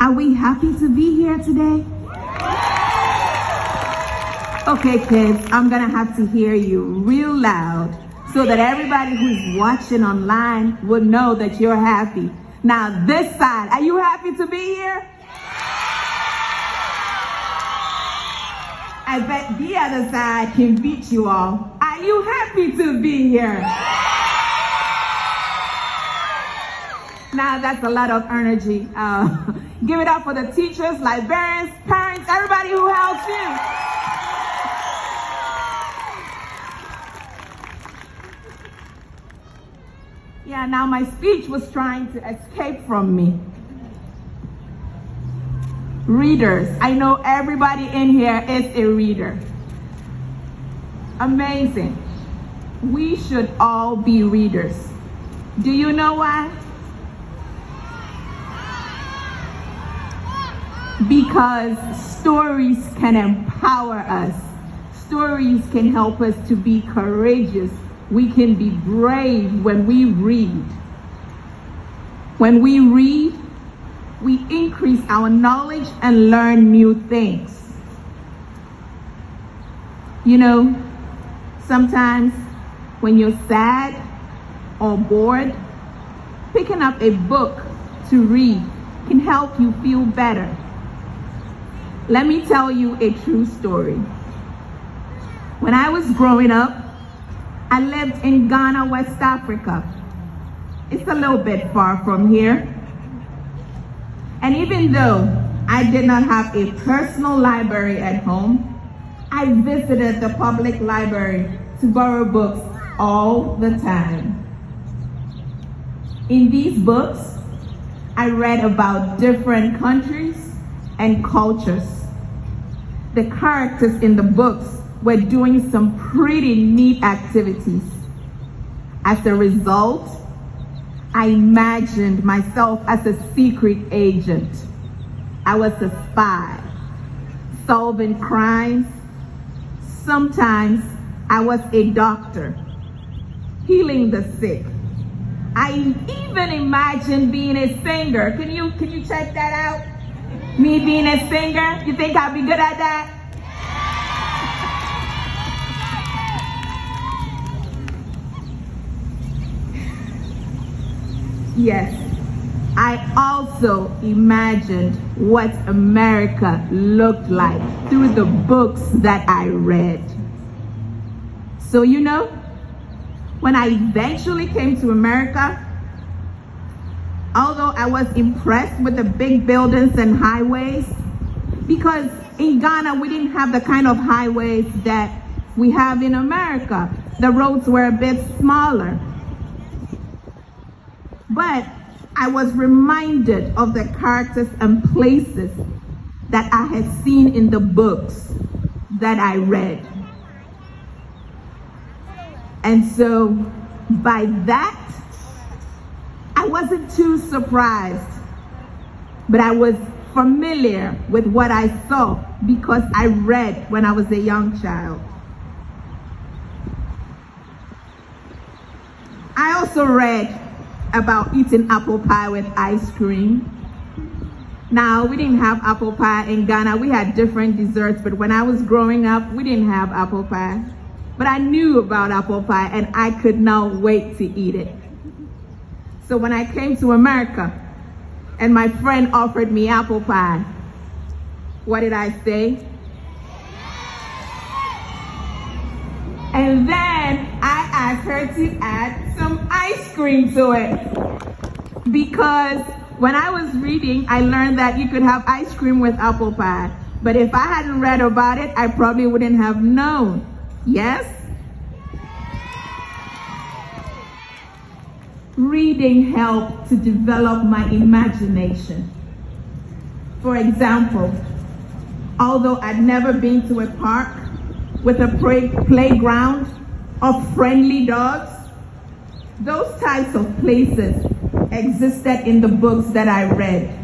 Are we happy to be here today? Okay, kids, I'm gonna have to hear you real loud so that everybody who's watching online will know that you're happy. Now, this side, are you happy to be here? I bet the other side can beat you all. Are you happy to be here? Now, that's a lot of energy. Give it up for the teachers, librarians, parents, everybody who helps you. Yeah, now my speech was trying to escape from me. Readers. I know everybody in here is a reader. Amazing. We should all be readers. Do you know why? Because stories can empower us. Stories can help us to be courageous. We can be brave when we read. When we read, we increase our knowledge and learn new things. You know, sometimes when you're sad or bored, picking up a book to read can help you feel better. Let me tell you a true story. When I was growing up, I lived in Ghana, West Africa. It's a little bit far from here. And even though I did not have a personal library at home, I visited the public library to borrow books all the time. In these books, I read about different countries and cultures. The characters in the books were doing some pretty neat activities. As a result, I imagined myself as a secret agent. I was a spy, solving crimes. Sometimes I was a doctor, healing the sick. I even imagined being a singer. Can you check that out? Me being a singer? You think I'll be good at that? Yes, I also imagined what America looked like through the books that I read. So you know, when I eventually came to America, although I was impressed with the big buildings and highways, because in Ghana we didn't have the kind of highways that we have in America. The roads were a bit smaller. But I was reminded of the characters and places that I had seen in the books that I read. And so by that, I wasn't too surprised, but I was familiar with what I saw because I read when I was a young child. I also read about eating apple pie with ice cream. Now, we didn't have apple pie in Ghana. We had different desserts, but when I was growing up, we didn't have apple pie. But I knew about apple pie, and I could not wait to eat it. So when I came to America, and my friend offered me apple pie, what did I say? And then I asked her to add some ice cream to it. Because when I was reading, I learned that you could have ice cream with apple pie. But if I hadn't read about it, I probably wouldn't have known. Yes? Reading helped to develop my imagination. For example, although I'd never been to a park with a playground of friendly dogs, those types of places existed in the books that I read.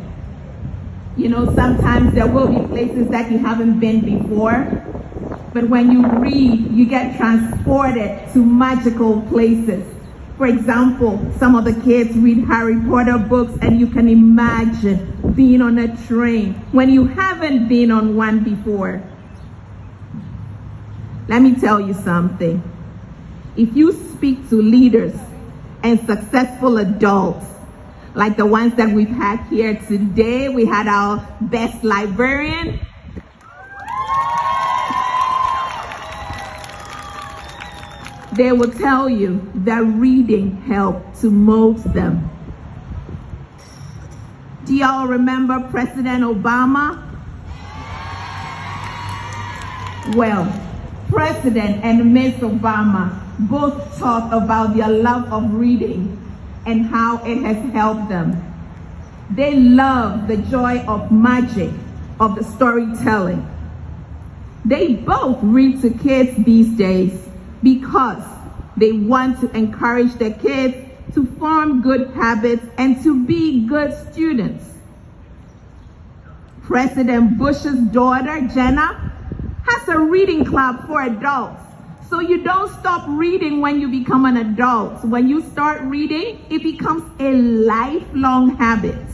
You know, sometimes there will be places that you haven't been before, but when you read, you get transported to magical places. For example, some of the kids read Harry Potter books, and you can imagine being on a train when you haven't been on one before. Let me tell you something. If you speak to leaders and successful adults, like the ones that we've had here today, we had our best librarian. They will tell you that reading helped to mold them. Do y'all remember President Obama? Well, President and Miss Obama both talk about their love of reading and how it has helped them. They love the joy of magic, of the storytelling. They both read to kids these days because they want to encourage their kids to form good habits and to be good students. President Bush's daughter, Jenna, has a reading club for adults. So you don't stop reading when you become an adult. When you start reading, it becomes a lifelong habit.